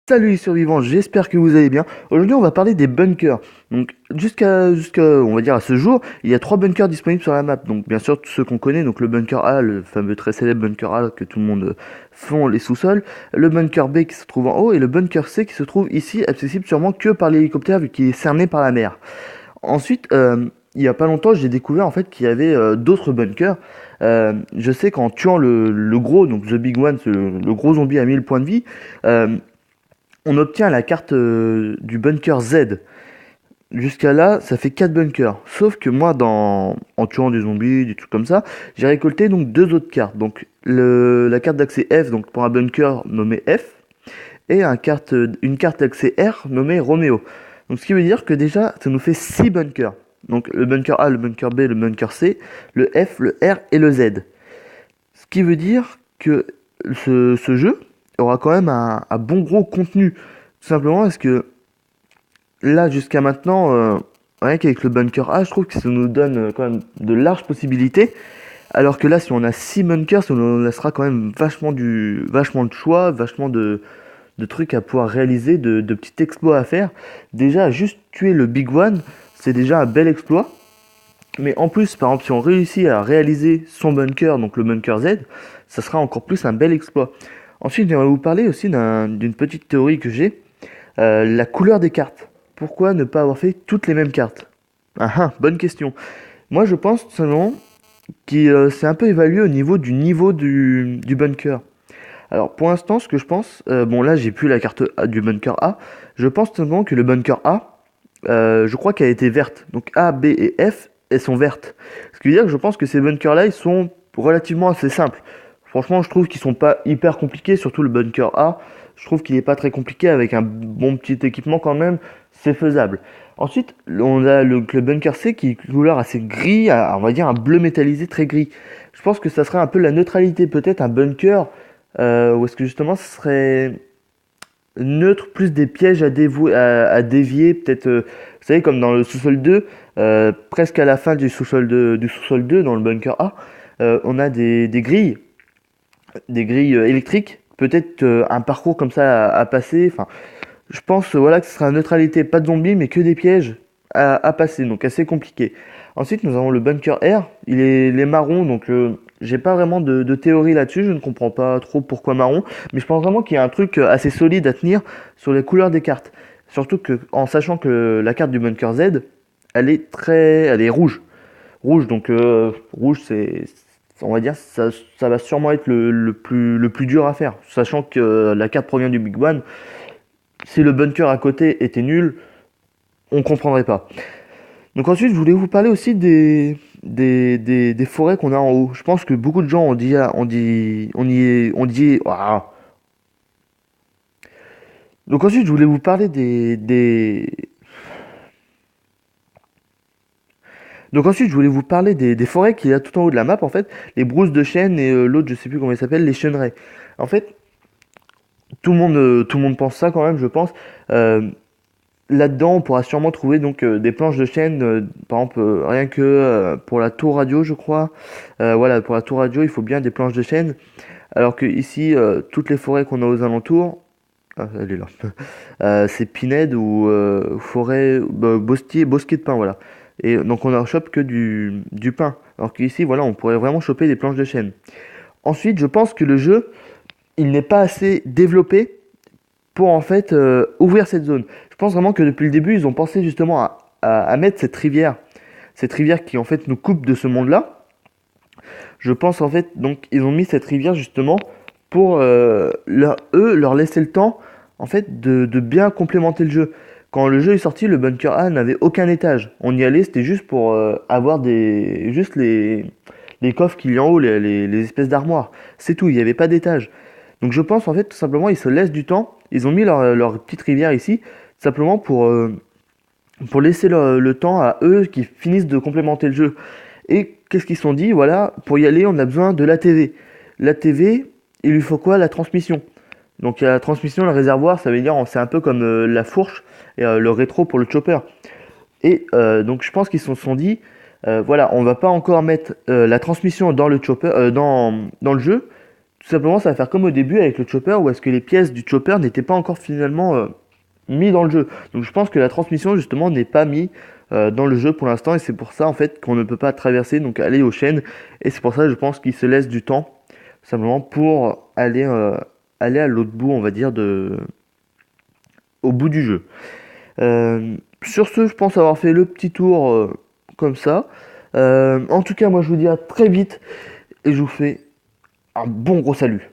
Salut les survivants, j'espère que vous allez bien. Aujourd'hui, on va parler des bunkers. Donc, on va dire à ce jour, il y a 3 bunkers disponibles sur la map. Donc, bien sûr, tous ceux qu'on connaît, donc le bunker A, le fameux très célèbre bunker A que tout le monde font les sous-sols, le bunker B qui se trouve en haut et le bunker C qui se trouve ici, accessible sûrement que par l'hélicoptère vu qu'il est cerné par la mer. Ensuite, il y a pas longtemps, j'ai découvert en fait qu'il y avait d'autres bunkers. Je sais qu'en tuant le gros, donc The Big One, le gros zombie à 1000 points de vie, euh, on obtient la carte du bunker Z. Jusqu'à là, ça fait 4 bunkers. Sauf que moi, en tuant des zombies, des trucs comme ça, j'ai récolté donc 2 autres cartes. Donc la carte d'accès F, donc pour un bunker nommé F, et une carte d'accès R nommée Roméo. Donc ce qui veut dire que déjà, ça nous fait 6 bunkers. Donc le bunker A, le bunker B, le bunker C, le F, le R et le Z. Ce qui veut dire que ce jeu aura quand même un bon gros contenu. Tout simplement parce que là, jusqu'à maintenant, rien qu'avec le bunker A, je trouve que ça nous donne quand même de larges possibilités. Alors que là, si on a 6 bunkers, ça nous laissera quand même vachement de choix, vachement de trucs à pouvoir réaliser, de petits exploits à faire. Déjà, juste tuer le Big One, c'est déjà un bel exploit. Mais en plus, par exemple, si on réussit à réaliser son bunker, donc le bunker Z, ça sera encore plus un bel exploit. Ensuite, j'aimerais vous parler aussi d'une petite théorie que j'ai, la couleur des cartes. Pourquoi ne pas avoir fait toutes les mêmes cartes? Bonne question. Moi, je pense seulement que c'est un peu évalué au niveau du bunker. Alors, pour l'instant, ce que je pense, bon là, j'ai plus la carte du bunker A. Je pense seulement que le bunker A, je crois qu'elle a été verte. Donc A, B et F, elles sont vertes. Ce qui veut dire que je pense que ces bunkers-là, ils sont relativement assez simples. Franchement, je trouve qu'ils sont pas hyper compliqués, surtout le bunker A. Je trouve qu'il est pas très compliqué avec un bon petit équipement quand même, c'est faisable. Ensuite, on a le bunker C qui est une couleur assez gris, on va dire un bleu métallisé très gris. Je pense que ça serait un peu la neutralité, peut-être un bunker, où est-ce que justement ce serait neutre, plus des pièges à dévier, peut-être, vous savez, comme dans le sous-sol 2, presque à la fin du sous-sol 2, dans le bunker A, on a des grilles électriques, peut-être un parcours comme ça à passer. Enfin, je pense voilà, que ce sera neutralité, pas de zombies, mais que des pièges à passer, donc assez compliqué. Ensuite, nous avons le bunker R, il est marron, donc j'ai pas vraiment de théorie là-dessus, je ne comprends pas trop pourquoi marron, mais je pense vraiment qu'il y a un truc assez solide à tenir sur les couleurs des cartes. Surtout que, en sachant que la carte du bunker Z, elle est rouge. Rouge, donc rouge, on va dire, ça va sûrement être le plus dur à faire. Sachant que la carte provient du Big One, si le bunker à côté était nul, on comprendrait pas. Donc ensuite, je voulais vous parler aussi des forêts qu'on a en haut. Je pense que beaucoup de gens on dit, waouh. Donc ensuite, je voulais vous parler donc ensuite, je voulais vous parler des forêts qu'il y a tout en haut de la map, en fait, les brousses de chêne et l'autre, je sais plus comment il s'appelle, les chêneraies. En fait, tout le monde pense ça quand même, je pense. Euh, Là-dedans, on pourra sûrement trouver donc des planches de chêne, par exemple, rien que pour la tour radio, je crois. Voilà, pour la tour radio, il faut bien des planches de chêne. Alors que ici, toutes les forêts qu'on a aux alentours, elle est là, c'est pinède ou forêt, bosquet de pin, voilà. Et donc on ne chope que du pin. Alors qu'ici, voilà, on pourrait vraiment choper des planches de chêne. Ensuite, je pense que le jeu, il n'est pas assez développé pour en fait ouvrir cette zone. Je pense vraiment que depuis le début, ils ont pensé justement à mettre cette rivière qui en fait nous coupe de ce monde-là. Je pense en fait, donc ils ont mis cette rivière justement pour leur laisser le temps en fait de bien complémenter le jeu. Quand le jeu est sorti, le bunker A n'avait aucun étage. On y allait, c'était juste pour avoir juste les coffres qu'il y a en haut, les espèces d'armoires. C'est tout, il n'y avait pas d'étage. Donc je pense en fait tout simplement ils se laissent du temps. Ils ont mis leur petite rivière ici, simplement pour laisser le temps à eux qui finissent de complémenter le jeu. Et qu'est-ce qu'ils se sont dit? Voilà, pour y aller, on a besoin de la TV. La TV, il lui faut quoi? La transmission. Donc il y a la transmission, le réservoir, ça veut dire c'est un peu comme la fourche et le rétro pour le chopper. Et donc je pense qu'ils se sont dit, voilà, on va pas encore mettre la transmission dans le chopper, dans le jeu, tout tout simplement, ça va faire comme au début avec le chopper, où est-ce que les pièces du chopper n'étaient pas encore finalement mis dans le jeu. Donc je pense que la transmission justement n'est pas mis dans le jeu pour l'instant, et c'est pour ça en fait qu'on ne peut pas traverser, donc aller aux chaînes, et c'est pour ça je pense qu'il se laisse du temps simplement pour aller à l'autre bout, on va dire, au bout du jeu. Sur ce, je pense avoir fait le petit tour comme ça. En tout cas, moi je vous dis à très vite, et je vous fais un bon gros salut.